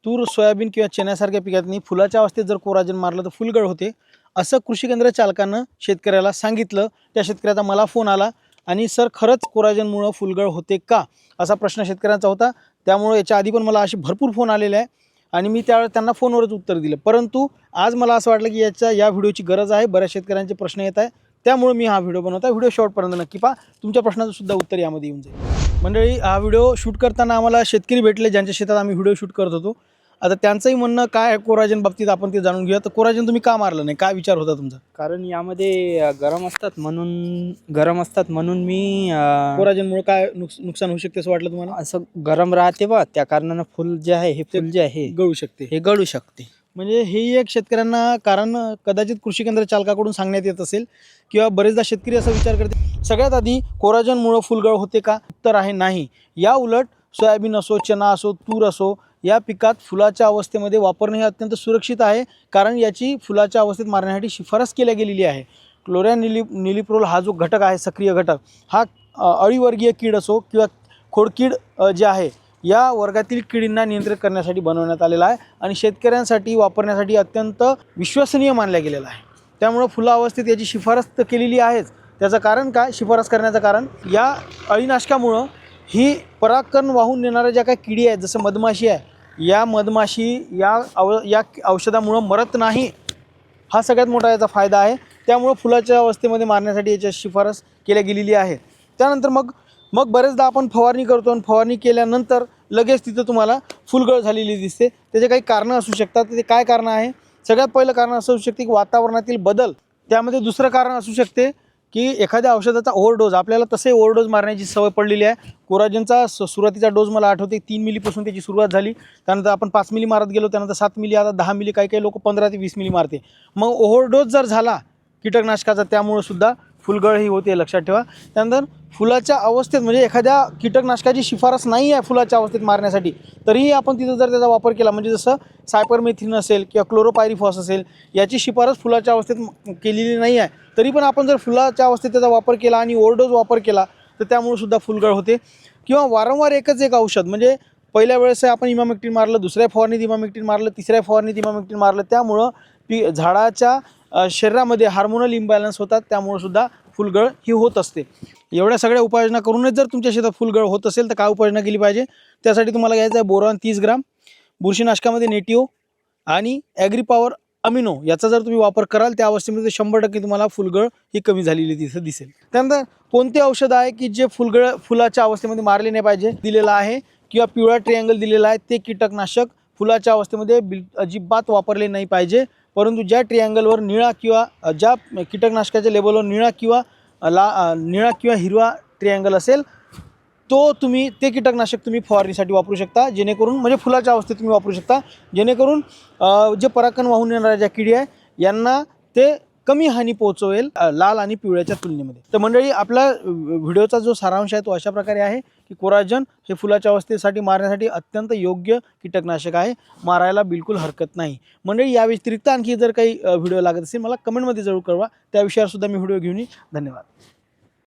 तूर, सोयाबीन किंवा चण्यासारख्या पिकांनी फुलाच्या अवस्थेत जर कोराजेन मारलं तर फुलगळ होते असं कृषी केंद्र चालकानं शेतकऱ्याला सांगितलं। त्या शेतकऱ्याचा मला फोन आला आणि सर खरंच कोराजेनमुळे फुलगळ होते का असा प्रश्न शेतकऱ्यांचा होता। त्यामुळे याच्या आधी पण मला असे भरपूर फोन आलेले आहे आणि मी त्यावेळेस त्यांना फोनवरच उत्तर दिलं। परंतु आज मला असं वाटलं की या व्हिडिओची गरज आहे। बऱ्याच शेतकऱ्यांचे प्रश्न येत आहे, त्यामुळे मी हा व्हिडिओ बनवतो। व्हिडिओ शेवटपर्यंत नक्की पहा, तुमच्या प्रश्नाचं सुद्धा उत्तर यामध्ये येऊन जाईल। मंडळी, हा व्हिडिओ शूट करताना आम्हाला शेतकरी भेटले ज्यांच्या शेतात आम्ही व्हिडिओ शूट करत होतो। आता त्यांचंही म्हणणं काय आहे कोराजेन बाबतीत आपण ते जाणून घेऊया। तर कोराजेन तुम्ही का मारलं नाही, काय विचार होता तुमचा? कारण यामध्ये गरम असतात म्हणून मी कोराजेनमुळे काय नुकसान होऊ शकते असं वाटलं तुम्हाला? असं गरम राहते बा, त्या कारणानं फुल जे आहे हे फुल जे आहे गळू शकते, हे गळू शकते। म्हणजे हे एक शेतकऱ्यांना कारण कदाचित कृषी केंद्र चालकाकडून सांगण्यात येत असेल किंवा बरेचदा शेतकरी असा विचार करते। सगळ्यात आधी कोराजेनमुळे फुलगळ होते का? उत्तर आहे नाही। या उलट सोयाबीन असो, चना असो, तूर असो, या पिकात फुलाच्या अवस्थेमध्ये वापरणे हे अत्यंत सुरक्षित आहे। कारण याची फुलाच्या अवस्थेत मारण्यासाठी शिफारस केली गेलेली आहे। क्लोरॅनिलिप्रोल हा जो घटक आहे, सक्रिय घटक, हा अळीवर्गीय कीड असो किंवा खोडकीड जे आहे या वर्गातील किडींना नियंत्रित करण्यासाठी बनवण्यात आलेला आहे आणि शेतकऱ्यांसाठी वापरण्यासाठी अत्यंत विश्वसनीय मानला गेलेला आहे। त्यामुळे फुला अवस्थेत याची शिफारस तर केलेली आहेच। त्याचं कारण काय शिफारस करण्याचं कारण, या अळीनाशकामुळं ही परागकण वाहून नेणाऱ्या ज्या काही किडी आहेत, जसं मधमाशी आहे, या मधमाशी या औषधामुळं मरत नाही, हा सगळ्यात मोठा याचा फायदा आहे। त्यामुळं फुलाच्या अवस्थेमध्ये मारण्यासाठी याची शिफारस केली गेलेली आहे। त्यानंतर मग बरेचदा आपण फवारणी करतो आणि फवारणी केल्यानंतर लगेच तिथं तुम्हाला फुलगळ झालेली दिसते। त्याचे काही कारणं असू शकतात। ते काय कारणं आहे? सगळ्यात पहिलं कारण असू शकते की वातावरणातील बदल। त्यामध्ये दुसरं कारण असू शकते की एखाद्या औषधाचा ओव्हरडोज, आपल्याला तसे ओव्हरडोज मारण्याची सवय पडलेली आहे। कोराजेनचा सुरुवातीचा डोस मला आठवते 3 मिलीपासून त्याची सुरुवात झाली, त्यानंतर आपण 5 मिली मारत गेलो, त्यानंतर 7 मिली, आता 10 मिली, काही लोक 15 ते 20 मिली मारते। मग ओव्हरडोज जर झाला कीटकनाशकाचा, त्यामुळे सुद्धा फुलगळ ही होते, लक्षात ठेवा। त्यानंतर फुलाच्या अवस्थेत म्हणजे एखाद्या कीटकनाशकाची शिफारस नाही आहे फुलाच्या अवस्थेत मारण्यासाठी, तरीही आपण तिथं जर त्याचा वापर केला, म्हणजे जसं सायपरमेथ्रिन असेल किंवा क्लोरोपायरिफॉस असेल, याची शिफारस फुलाच्या अवस्थेत केलेली नाही आहे, तरी पण आपण जर फुलाच्या अवस्थेत त्याचा वापर केला आणि ओव्हरडोज वापर केला तर त्यामुळे सुद्धा फुलगळ होते। किंवा वारंवार एकच एक औषध, म्हणजे पहिल्या वेळेस आपण इमामेक्टिन मारलं, दुसऱ्या फवारणीत इमामेक्टिन मारलं, तिसऱ्या फवारणीत इमामेक्टिन मारलं, त्यामुळं झाडाच्या शरीरामध्ये हार्मोनल इम्बॅलन्स होतात, त्यामुळे सुद्धा फुलगळ ही होत असते। एवढ्या सगळ्या उपाययोजना करूनच जर तुमच्या शेतात फुलगळ होत असेल तर काय उपाययोजना केली पाहिजे? त्यासाठी तुम्हाला घ्यायचं आहे बोरॉन 30 ग्राम, बुरशीनाशकामध्ये नेटिओ आणि ॲग्रीपॉवर अमिनो, याचा जर तुम्ही वापर कराल त्या अवस्थेमध्ये 100% तुम्हाला फुलगळ ही कमी झालेली तिथं दिसेल। त्यानंतर कोणते औषध आहे की जे फुलाच्या अवस्थेमध्ये मारले नाही पाहिजे दिलेलं आहे, किंवा पिवळा ट्रिअँगल दिलेला आहे, ते कीटकनाशक फुलाच्या अवस्थेमध्ये अजिबात वापरले नाही पाहिजे। परंतु ज्या ट्रिअँगलवर निळा किंवा ज्या कीटकनाशकाच्या लेबलवर निळा किंवा हिरवा ट्रिअँगल असेल, ते कीटकनाशक तुम्ही फवारणीसाठी वापरू शकता, जेणेकरून म्हणजे फुलाच्या अवस्थेत तुम्ही वापरू शकता, जेणेकरून जे परागकण वाहून येणाऱ्या ज्या किडी आहे यांना ते कमी हानी पोहोचवेल लाल आणि पिवळ्याच्या तुलनेमध्ये। तर मंडळी, आपला व्हिडिओचा जो सारांश आहे तो अशा प्रकारे आहे की कोराजेन हे फुलाच्या अवस्थेसाठी मारण्यासाठी अत्यंत योग्य कीटकनाशक आहे, मारायला बिलकुल हरकत नाही। मंडळी, या व्यतिरिक्त आणखी जर काही व्हिडिओ लागत असेल मला कमेंटमध्ये जरूर कळवा, त्या विषयावर सुद्धा मी व्हिडिओ घेऊन येईन। धन्यवाद।